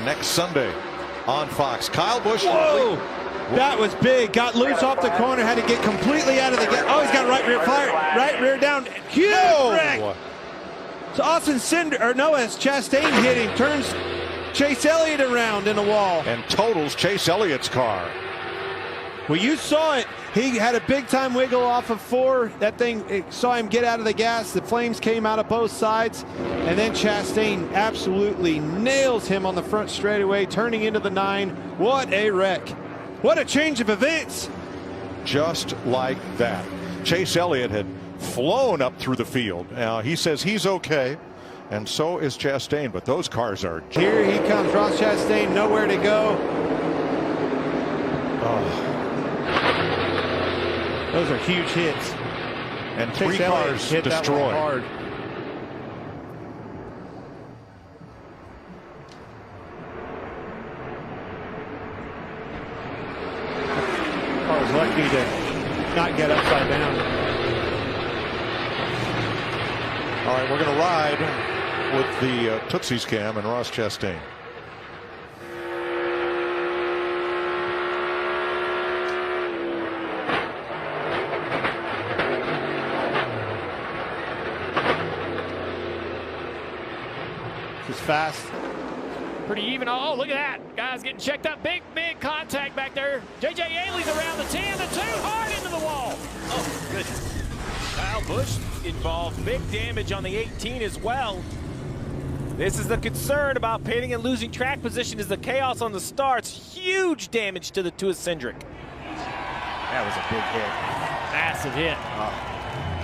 Next Sunday on Fox. Kyle Busch. Whoa! That was big. Got loose off the corner. Had to get completely out of the gate. Oh, he's got right rear fire. Right rear down. Huge wreck. So Austin Cinder, or no, it's Chastain hit him. Turns Chase Elliott around in the wall. And totals Chase Elliott's car. Well, you saw it. He had a big time wiggle off of 4. That thing, it saw him get out of the gas. The flames came out of both sides. And then Chastain absolutely nails him on the front straightaway, turning into the 9. What a wreck. What a change of events. Just like that. Chase Elliott had flown up through the field. Now, he says he's okay, and so is Chastain, but those cars are... Here he comes, Ross Chastain, nowhere to go. Oh. Those are huge hits. And 3 cars hit destroyed. Hard. Car's lucky to not get upside down. All right, we're going to ride with the Tootsie's Cam and Ross Chastain. This is fast. Pretty even. Oh, look at that. Guys getting checked up. Big contact back there. J.J. Ailey's around the 10, the 2, hard into the wall. Oh, goodness. Kyle Busch involved. Big damage on the 18 as well. This is the concern about pitting and losing track position is the chaos on the starts. Huge damage to the Cindric. That was a big hit. Massive hit.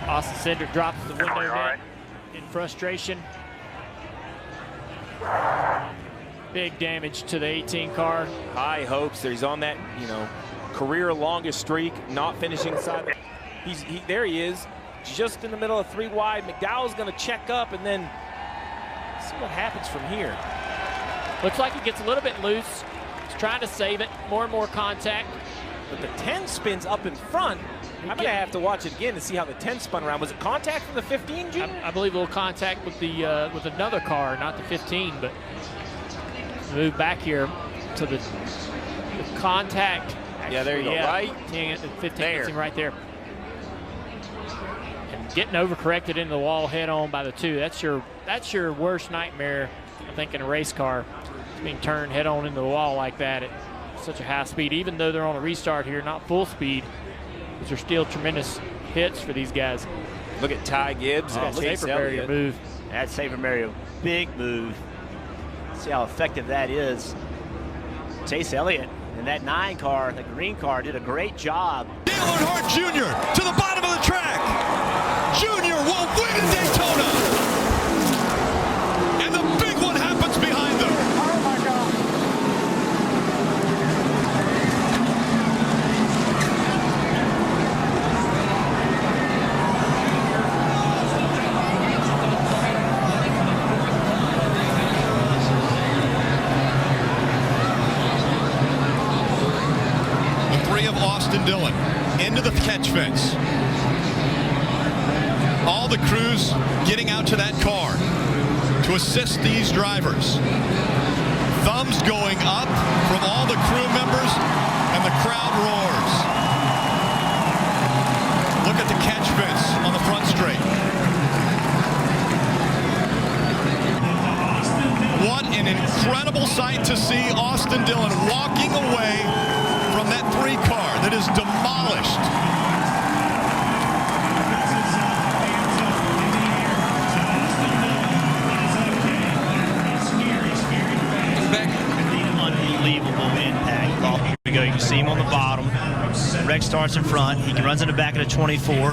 Austin Cindric drops the window net in frustration. Big damage to the 18 car. High hopes that he's on that, career longest streak, not finishing inside. There he is, just in the middle of 3 wide. McDowell's going to check up and then see what happens from here. Looks like he gets a little bit loose. He's trying to save it. More and more contact. But the 10 spins up in front. I'm going to have to watch it again to see how the 10 spun around. Was it contact from the 15, Junior? I believe a little contact with the with another car, not the 15, but move back here to the contact. Yeah, there you go. Right? 10, 15 right there. And getting overcorrected into the wall head on by the 2. That's your worst nightmare, I think, in a race car. Being turned head on into the wall like that at such a high speed. Even though they're on a restart here, not full speed, these are still tremendous hits for these guys. Look at Ty Gibbs. That safer barrier move. That safer barrier, big move. See how effective that is. Chase Elliott and that 9 car, the green car, did a great job. Dale Earnhardt Jr. to the bottom of the track. Jr. will win in Daytona. And the big one happens behind them. Oh my God. Dillon into the catch fence. All the crews getting out to that car to assist these drivers. Thumbs going up from all the crew members, and the crowd roars. Look at the catch fence on the front straight. What an incredible sight to see Austin Dillon walking away from that 3 car that is demolished. Unbelievable impact. Oh, here we go. You can see him on the bottom. Rex starts in front. He runs in the back of the 24.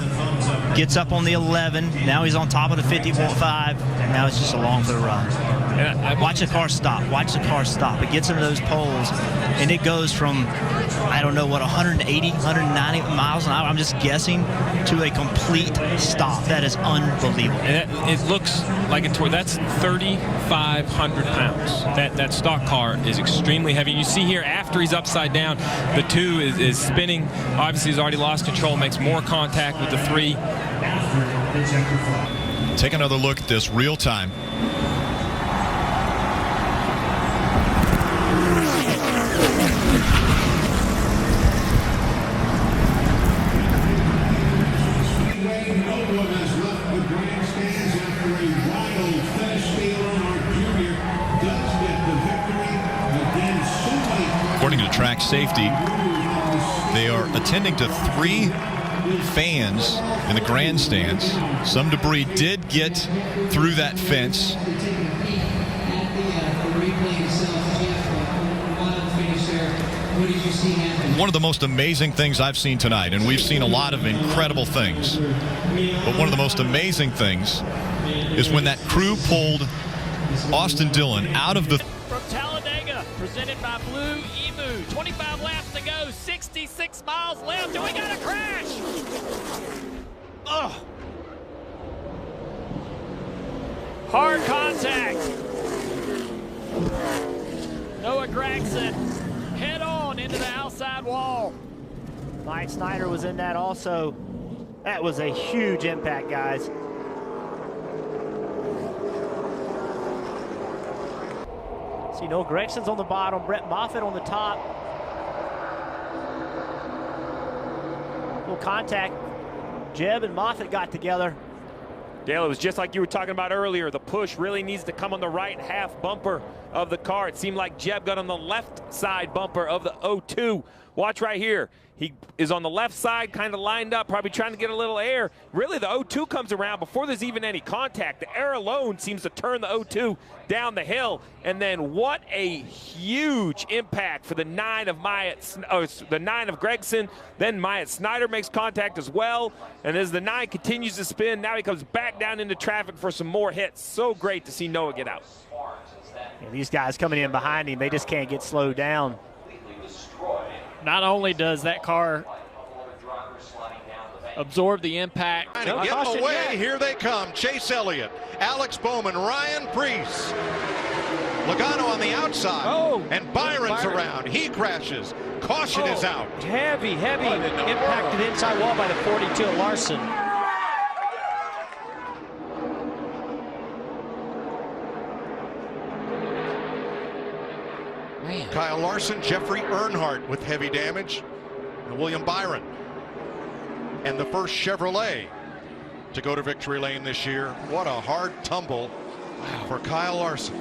Gets up on the 11. Now he's on top of the 55. Now it's just along for the run. Watch the car stop. Watch the car stop. It gets into those poles, and it goes from, I don't know what, 180, 190 miles an hour, I'm just guessing, to a complete stop. That is unbelievable. And it looks like that's 3,500 pounds. That stock car is extremely heavy. You see here, after he's upside down, the 2 is spinning. Obviously, he's already lost control, makes more contact with the 3. Take another look at this real time. According to track safety, they are attending to 3 fans in the grandstands. Some debris did get through that fence. One of the most amazing things I've seen tonight, and we've seen a lot of incredible things, but one of the most amazing things is when that crew pulled Austin Dillon out of the... From Talladega, presented by Blue Emu. 25 laps to go, 66 miles left, and we got a crash! Oh! Hard contact. Noah Gregson head on into the outside wall. Mike Snyder was in that also. That was a huge impact, guys. See, Noah Gregson's on the bottom, Brett Moffitt on the top. Little contact. Jeb and Moffitt got together. Dale, it was just like you were talking about earlier. The push really needs to come on the right half bumper of the car. It seemed like Jeb got on the left side bumper of the 02. Watch right here. He is on the left side, kind of lined up, probably trying to get a little air. Really, the 02 comes around before there's even any contact. The air alone seems to turn the 02 down the hill. And then what a huge impact for the 9 of Gregson. Then Myatt Snyder makes contact as well. And as the 9 continues to spin, now he comes back down into traffic for some more hits. So great to see Noah get out. Yeah, these guys coming in behind him, they just can't get slowed down. Not only does that car absorb the impact. Get away, here they come. Chase Elliott, Alex Bowman, Ryan Preece. Logano on the outside, and Byron's around. He crashes. Caution is out. Heavy impact to the inside wall by the 42 of Larson. Man. Kyle Larson, Jeffrey Earnhardt with heavy damage, and William Byron. And the first Chevrolet to go to victory lane this year. What a hard tumble for Kyle Larson.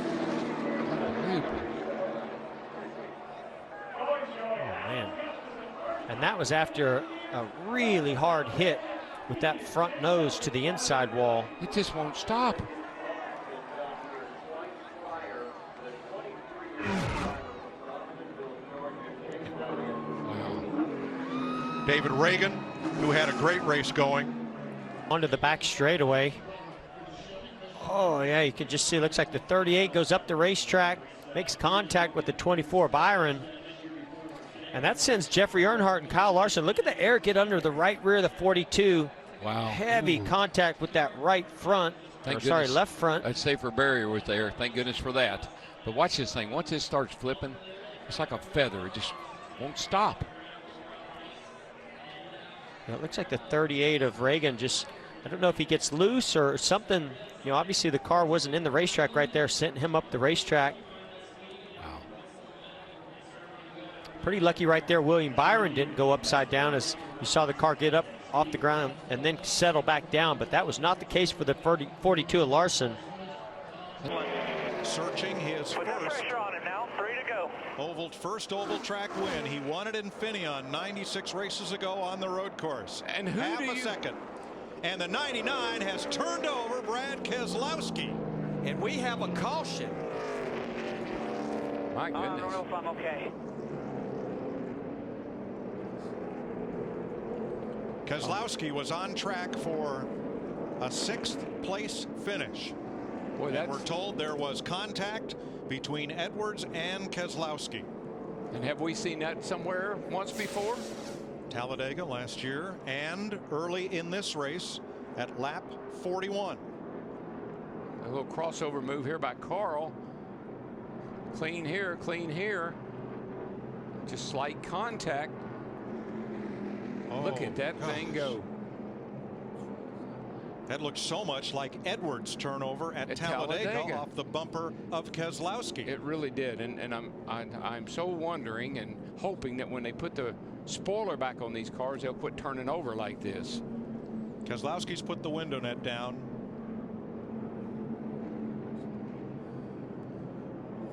Oh, man. And that was after a really hard hit with that front nose to the inside wall. It just won't stop. David Reagan, who had a great race going. Onto the back straightaway. Oh, yeah, you can just see, it looks like the 38 goes up the racetrack, makes contact with the 24 Byron. And that sends Jeffrey Earnhardt and Kyle Larson. Look at the air get under the right rear of the 42. Wow. Heavy contact with that right front. Left front. A safer barrier was there. Thank goodness for that. But watch this thing. Once it starts flipping, it's like a feather. It just won't stop. It looks like the 38 of Reagan just, I don't know if he gets loose or something. You know, obviously the car wasn't in the racetrack right there, sent him up the racetrack. Wow. Pretty lucky right there. William Byron didn't go upside down, as you saw the car get up off the ground and then settle back down, but that was not the case for the 42 of Larson. Searching his first oval track win. He won it in Infineon 96 races ago on the road course. And half a second. And the 99 has turned over Brad Keselowski. And we have a caution. My goodness. I don't know if I'm okay. Keselowski was on track for a 6th place finish. Boy, we're told there was contact between Edwards and Keselowski. And have we seen that somewhere once before? Talladega last year and early in this race at lap 41. A little crossover move here by Carl. Clean here, clean here. Just slight contact. Look at that thing go. That looked so much like Edwards' turnover at Talladega off the bumper of Keselowski. It really did, and I'm so wondering and hoping that when they put the spoiler back on these cars, they'll quit turning over like this. Keselowski's put the window net down.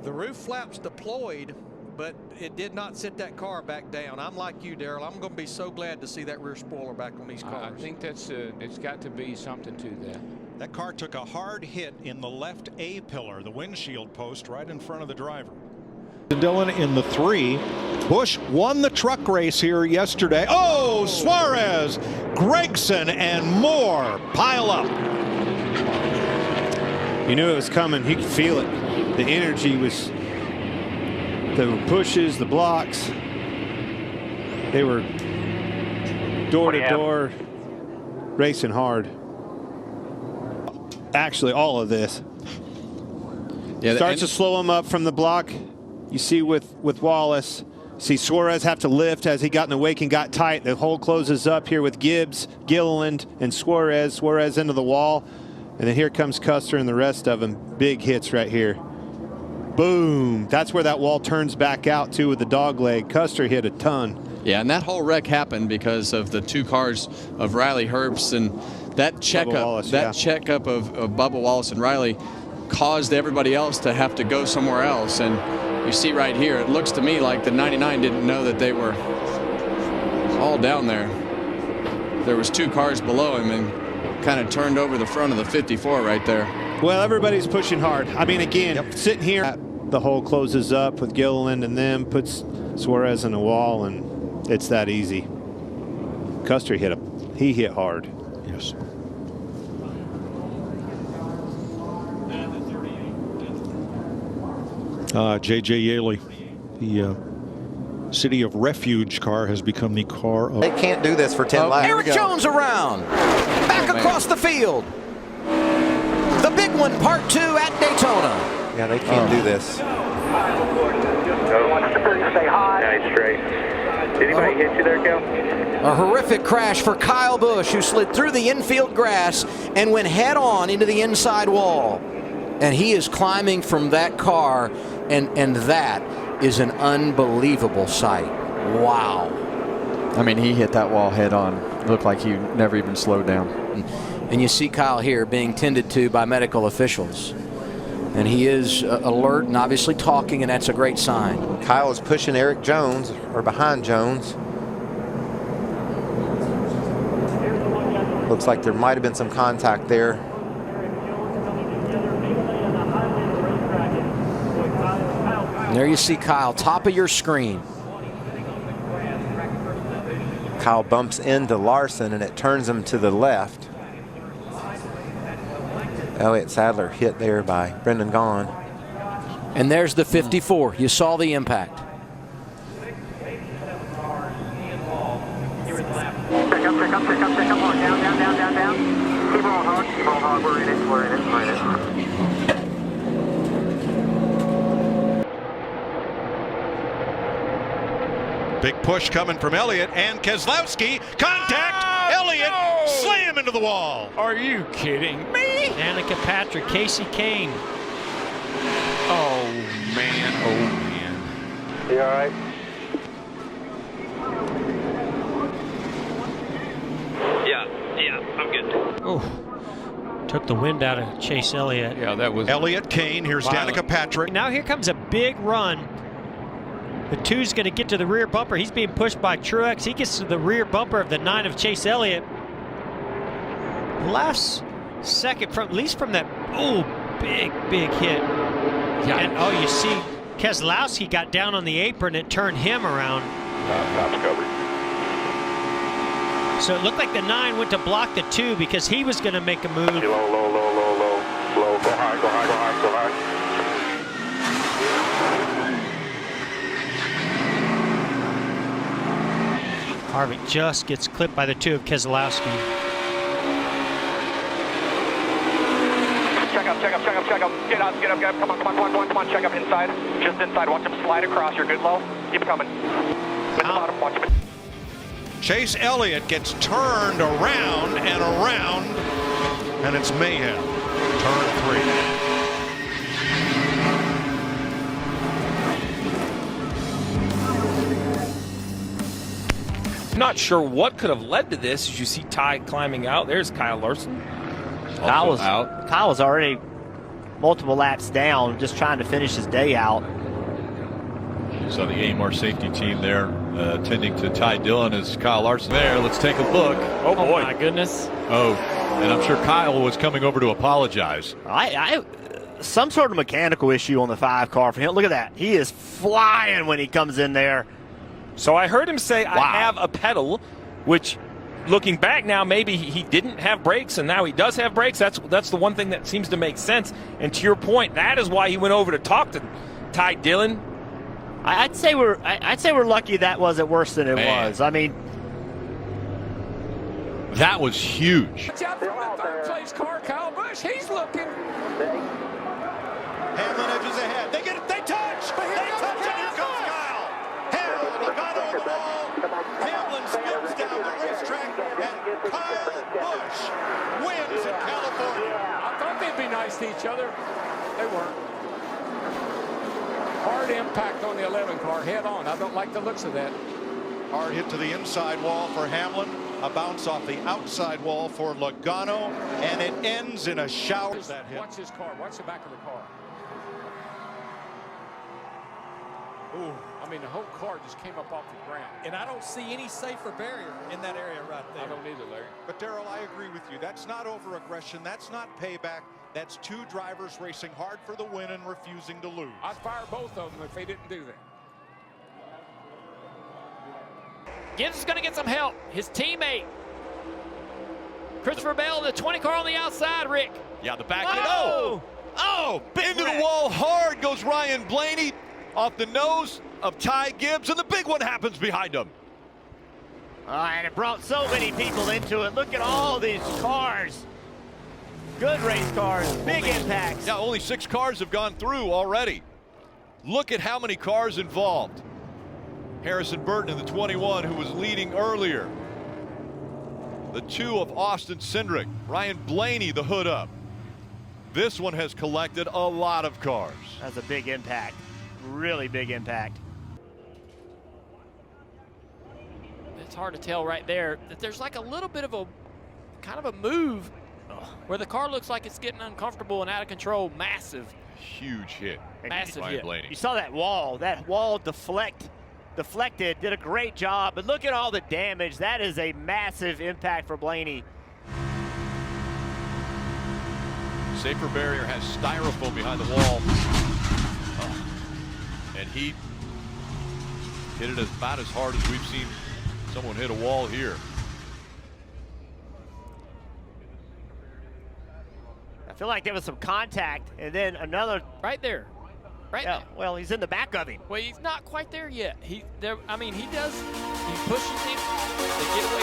The roof flaps deployed, but it did not sit that car back down. I'm like you, Darrell. I'm going to be so glad to see that rear spoiler back on these cars. I think that's it's got to be something to that. That car took a hard hit in the left A pillar, the windshield post right in front of the driver. Dillon in the 3. Busch won the truck race here yesterday. Oh, Suarez, Gregson, and Moore pile up. You knew it was coming. He could feel it. The energy was, the pushes, the blocks. They were door to door, racing hard. Actually, all of this. Yeah, starts to slow him up from the block. You see with Wallace. See Suarez have to lift as he got in the wake and got tight. The hole closes up here with Gibbs, Gilliland, and Suarez. Suarez into the wall. And then here comes Custer and the rest of them. Big hits right here. Boom. That's where that wall turns back out to with the dog leg. Custer hit a ton. Yeah, and that whole wreck happened because of the 2 cars of Riley Herbst, and that checkup, checkup of Bubba Wallace and Riley caused everybody else to have to go somewhere else. And you see right here, it looks to me like the 99 didn't know that they were all down there. There was 2 cars below him and kind of turned over the front of the 54 right there. Well, everybody's pushing hard. I mean, again, sitting here, the hole closes up with Gilliland and then puts Suarez in the wall, and it's that easy. Custer he hit hard. Yes. J.J. Yaley, the City of Refuge car, has become the car of... They can't do this for 10 laps. Eric Jones around. Back across the field. The big one, part 2 at Daytona. Yeah, they can't do this. Say hi. Nice straight. Did anybody hit you there, Cal? A horrific crash for Kyle Busch, who slid through the infield grass and went head on into the inside wall. And he is climbing from that car, and that is an unbelievable sight. Wow. I mean, he hit that wall head on. Looked like he never even slowed down. And you see Kyle here being tended to by medical officials. And he is alert and obviously talking, and that's a great sign. Kyle is pushing Eric Jones, or behind Jones. Looks like there might have been some contact there. And there you see Kyle, top of your screen. Kyle bumps into Larson, and it turns him to the left. Elliott Sadler hit there by Brendan Gaughan. And there's the 54. You saw the impact. Check up. Down. Keep on hard. We're in it. Big push coming from Elliott and Keselowski. Contact! Elliott slam into the wall. Are you kidding me? Danica Patrick, Casey Kane. Oh, man. You all right? Yeah, I'm good. Oh, took the wind out of Chase Elliott. Yeah, that was... Elliott, Kane, here's violent. Danica Patrick. Now here comes a big run. The 2's going to get to the rear bumper. He's being pushed by Truex. He gets to the rear bumper of the 9 of Chase Elliott. Last second, at least from that, big hit. Yeah. And you see Keselowski got down on the apron. It turned him around. Top's covered. So it looked like the 9 went to block the 2 because he was going to make a move. Low. Go high. Harvick just gets clipped by the 2 of Keselowski. Check up. Get up. Come on. Check up inside. Just inside. Watch him slide across. You're good, low. Keep coming. At the bottom. Watch him. Chase Elliott gets turned around and around, and it's mayhem. Turn 3. Not sure what could have led to this. As you see Ty climbing out, there's Kyle Larson. Kyle was already multiple laps down, just trying to finish his day out. So the AMR safety team there attending to Ty Dillon as Kyle Larson there. Let's take a look. Oh boy. Oh my goodness. Oh, and I'm sure Kyle was coming over to apologize. Some sort of mechanical issue on the 5 car for him. Look at that. He is flying when he comes in there. So I heard him say, wow. I have a pedal, which looking back now, maybe he didn't have brakes and now he does have brakes. That's the one thing that seems to make sense. And to your point, that is why he went over to talk to Ty Dillon. I'd say we're lucky that wasn't worse than it was. I mean, that was huge. Watch out for the third place car, Kyle Busch. He's looking. Hamlin edges ahead. They get it. They touch. They touch, and here comes Kyle. Logano on the wall. Hamlin spins down the racetrack, and Kyle Busch wins in California. I thought they'd be nice to each other. They weren't. Hard impact on the 11 car, head on. I don't like the looks of that. Hard hit to the inside wall for Hamlin. A bounce off the outside wall for Logano, and it ends in a shower. Watch his car. Watch the back of the car. Ooh, I mean, the whole car just came up off the ground. And I don't see any safer barrier in that area right there. I don't either, Larry. But Darrell, I agree with you. That's not over-aggression. That's not payback. That's 2 drivers racing hard for the win and refusing to lose. I'd fire both of them if they didn't do that. Gibbs is going to get some help. His teammate, Christopher Bell, the 20 car on the outside, Rick. Yeah, the back end. Oh, into the wall hard goes Ryan Blaney off the nose of Ty Gibbs, and the big one happens behind him. And it brought so many people into it. Look at all these cars. Good race cars, big impacts. Yeah, only 6 cars have gone through already. Look at how many cars involved. Harrison Burton in the 21, who was leading earlier. The 2 of Austin Cindric. Ryan Blaney, the hood up. This one has collected a lot of cars. That's a big impact. Really big impact. It's hard to tell right there that there's like a little bit of a kind of a move where the car looks like it's getting uncomfortable and out of control. Massive. Huge hit. Massive Ryan hit. Blaney. You saw that wall. That wall deflected, did a great job. But look at all the damage. That is a massive impact for Blaney. Safer barrier has styrofoam behind the wall. And he hit it about as hard as we've seen someone hit a wall here. I feel like there was some contact, and then another right there. Right there. Well, he's in the back of him. Well, he's not quite there yet. He pushes him. They get away